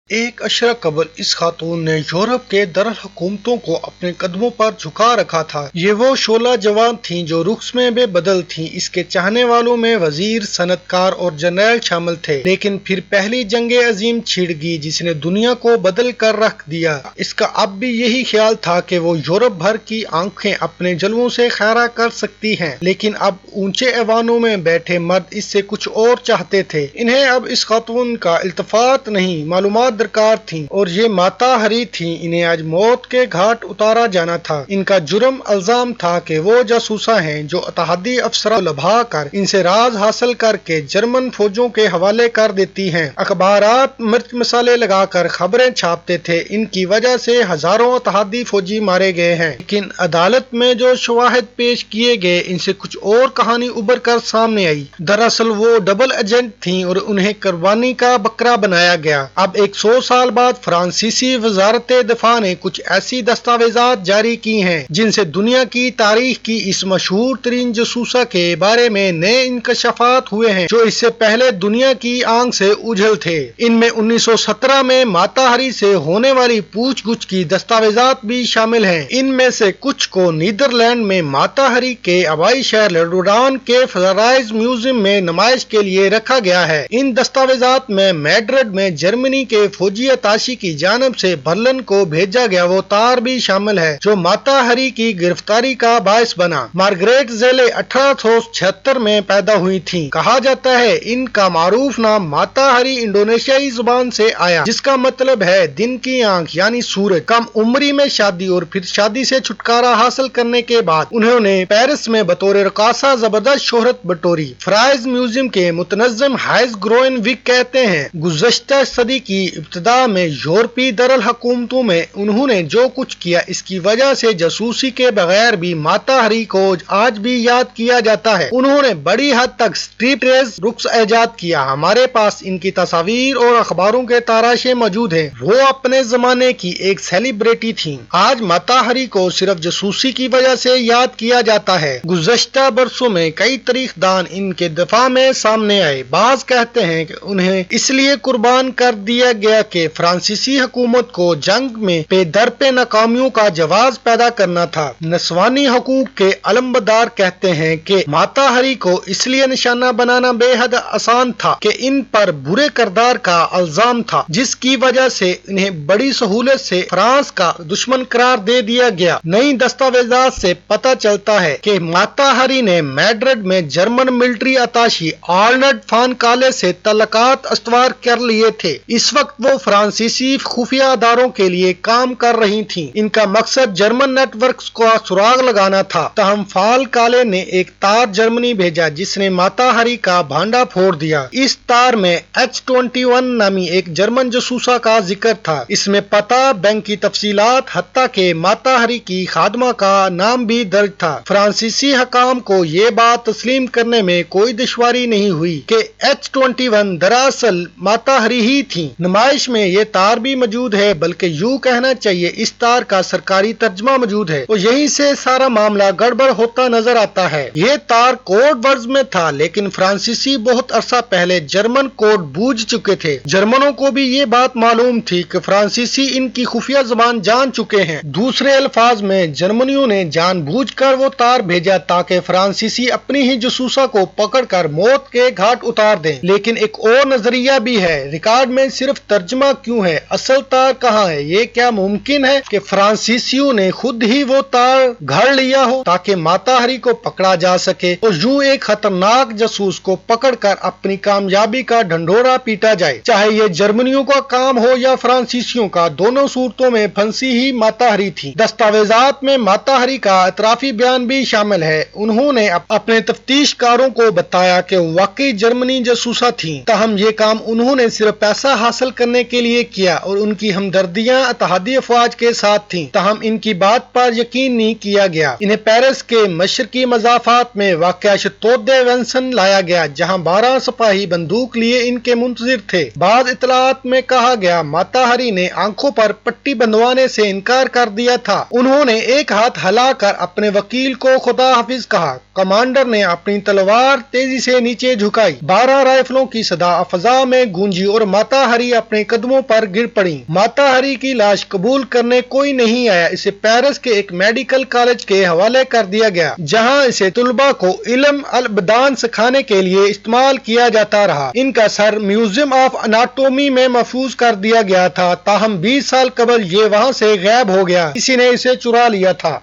ایک عشرہ قبل اس خاتون نے یورپ کے دارالحکومتوں کو اپنے قدموں پر جھکا رکھا تھا۔ یہ وہ شعلہ جوان تھیں جو رخص میں بے بدل تھیں۔ اس کے چاہنے والوں میں وزیر، صنعت کار اور جنرل شامل تھے۔ لیکن پھر پہلی جنگ عظیم چھڑ گئی جس نے دنیا کو بدل کر رکھ دیا۔ اس کا اب بھی یہی خیال تھا کہ وہ یورپ بھر کی آنکھیں اپنے جلووں سے خیرہ کر سکتی ہیں، لیکن اب اونچے ایوانوں میں بیٹھے مرد اس سے کچھ اور چاہتے تھے۔ انہیں اب اس خاتون کا التفات نہیں، معلومات درکار تھیں، اور یہ ماتا ہری تھیں۔ انہیں آج موت کے گھاٹ اتارا جانا تھا۔ ان کا جرم الزام تھا کہ وہ جاسوسہ ہیں جو اتحادی افسروں کو لبھا کر ان سے راز حاصل کر کے جرمن فوجوں کے حوالے کر دیتی ہیں۔ اخبارات مرچ مسالے لگا کر خبریں چھاپتے تھے۔ ان کی وجہ سے ہزاروں اتحادی فوجی مارے گئے ہیں، لیکن عدالت میں جو شواہد پیش کیے گئے ان سے کچھ اور کہانی ابھر کر سامنے آئی۔ دراصل وہ ڈبل ایجنٹ تھیں اور انہیں قربانی کا بکرا بنایا گیا۔ اب 100 سال بعد فرانسیسی وزارت دفاع نے کچھ ایسی دستاویزات جاری کی ہیں جن سے دنیا کی تاریخ کی اس مشہور ترین جاسوسہ کے بارے میں نئے انکشافات ہوئے ہیں جو اس سے پہلے دنیا کی آنکھ سے اوجھل تھے۔ ان میں 1917 میں ماتا ہری سے ہونے والی پوچھ گچھ کی دستاویزات بھی شامل ہیں۔ ان میں سے کچھ کو نیدرلینڈ میں ماتا ہری کے آبائی شہر لیڈوڈان کے فرائز میوزیم میں نمائش کے لیے رکھا گیا ہے۔ ان دستاویزات میں میڈرڈ میں جرمنی کے فوجی اتاشی کی جانب سے برلن کو بھیجا گیا وہ تار بھی شامل ہے جو ماتا ہری کی گرفتاری کا باعث بنا۔ مارگریٹ زیلے 1876 میں پیدا ہوئی تھیں۔ کہا جاتا ہے ان کا معروف نام ماتا ہری انڈونیشیائی زبان سے آیا جس کا مطلب ہے دن کی آنکھ یعنی سورج۔ کم عمری میں شادی اور پھر شادی سے چھٹکارا حاصل کرنے کے بعد انہوں نے پیرس میں بطور رقاصہ زبردست شہرت بٹوری۔ فرائز میوزیم کے متنظم ہائز گروئن وگ کہتے ہیں گزشتہ صدی کی ابتدا میں یورپی دارالحکومتوں میں انہوں نے جو کچھ کیا اس کی وجہ سے جاسوسی کے بغیر بھی ماتا ہری کو آج بھی یاد کیا جاتا ہے۔ انہوں نے بڑی حد تک اسٹریپ ریس رقص ایجاد کیا۔ ہمارے پاس ان کی تصاویر اور اخباروں کے تراشے موجود ہیں۔ وہ اپنے زمانے کی ایک سیلیبریٹی تھیں۔ آج ماتا ہری کو صرف جاسوسی کی وجہ سے یاد کیا جاتا ہے۔ گزشتہ برسوں میں کئی تاریخ دان ان کے دفاع میں سامنے آئے۔ بعض کہتے ہیں کہ انہیں اس لیے قربان کر دیا گیا کہ فرانسیسی حکومت کو جنگ میں پے در پہ ناکامیوں کا جواز پیدا کرنا تھا۔ نسوانی حقوق کے علمبردار کہتے ہیں کہ ماتا ہری کو اس لیے نشانہ بنانا بے حد آسان تھا کہ ان پر برے کردار کا الزام تھا جس کی وجہ سے انہیں بڑی سہولت سے فرانس کا دشمن قرار دے دیا گیا۔ نئی دستاویزات سے پتہ چلتا ہے کہ ماتا ہری نے میڈرڈ میں جرمن ملٹری اتاشی آرنلڈ فان کالے سے تعلقات استوار کر لیے تھے۔ اس وقت وہ فرانسیسی خفیہ اداروں کے لیے کام کر رہی تھیں۔ ان کا مقصد جرمن نیٹ ورکس کا سراغ لگانا تھا۔ تاہم فان کالے نے ایک تار جرمنی بھیجا جس نے ماتا ہری کا بھانڈا پھوڑ دیا۔ اس تار میں H-21 نامی ایک جرمن جاسوسہ کا ذکر تھا۔ اس میں پتہ، بینک کی تفصیلات، حتیٰ کہ ماتا ہری کی خادمہ کا نام بھی درج تھا۔ فرانسیسی حکام کو یہ بات تسلیم کرنے میں کوئی دشواری نہیں ہوئی کہ H-21 دراصل ماتا ہری ہی تھیں۔ نمائش میں یہ تار بھی موجود ہے، بلکہ یوں کہنا چاہیے اس تار کا سرکاری ترجمہ موجود ہے، اور یہیں سے سارا معاملہ گڑبڑ ہوتا نظر آتا ہے۔ یہ تار کوڈ ورڈز میں تھا، لیکن فرانسیسی بہت عرصہ پہلے جرمن کوڈ بوجھ چکے تھے۔ جرمنوں کو بھی یہ بات معلوم تھی کہ فرانسیسی ان کی خفیہ زبان جان چکے ہیں۔ دوسرے الفاظ میں جرمنیوں نے جان بوجھ کر وہ تار بھیجا تاکہ فرانسیسی اپنی ہی جاسوسہ کو پکڑ کر موت کے گھاٹ اتار دیں۔ لیکن ایک اور نظریہ بھی ہے، ریکارڈ میں صرف ترجمہ کیوں ہے، اصل تار کہاں ہے؟ یہ کیا ممکن ہے کہ فرانسیسیوں نے خود ہی وہ تار گھڑ لیا ہو تاکہ ماتا ہری کو پکڑا جا سکے اور یوں ایک خطرناک جاسوس کو پکڑ کر اپنی کامیابی کا ڈھنڈورا پیٹا جائے؟ چاہے یہ جرمنیوں کا کام ہو یا فرانسیسیوں کا، دونوں صورتوں میں پھنسی ہی ماتا ہری تھی۔ دستاویزات میں ماتا ہری کا اعترافی بیان بھی شامل ہے۔ انہوں نے اپنے تفتیش کاروں کو بتایا کہ واقعی جرمنی جاسوسہ تھیں، تاہم یہ کام انہوں نے صرف پیسہ حاصل کرنے کے لیے کیا اور ان کی ہمدردیاں اتحادی افواج کے ساتھ تھیں، تاہم ان کی بات پر یقین نہیں کیا گیا۔ انہیں پیرس کے مشرقی مضافات میں واقع شتودے وینسن لایا گیا جہاں 12 سپاہی بندوق لیے ان کے منتظر تھے۔ بعض اطلاعات میں کہا گیا ماتا ہری نے آنکھوں پر پٹی بندھوانے سے انکار کر دیا تھا۔ انہوں نے ایک ہاتھ ہلا کر اپنے وکیل کو خدا حافظ کہا۔ کمانڈر نے اپنی تلوار تیزی سے نیچے جھکائی۔ 12 رائفلوں کی صدا فضا میں گونجی اور ماتا ہری اپنے اپنے قدموں پر گر پڑی۔ ماتا ہری کی لاش قبول کرنے کوئی نہیں آیا، اسے پیرس کے ایک میڈیکل کالج کے حوالے کر دیا گیا، جہاں اسے طلباء کو علم الابدان سکھانے کے لیے استعمال کیا جاتا رہا۔ ان کا سر میوزیم آف اناٹومی میں محفوظ کر دیا گیا تھا، تاہم 20 سال قبل یہ وہاں سے غائب ہو گیا، کسی نے اسے چرا لیا تھا۔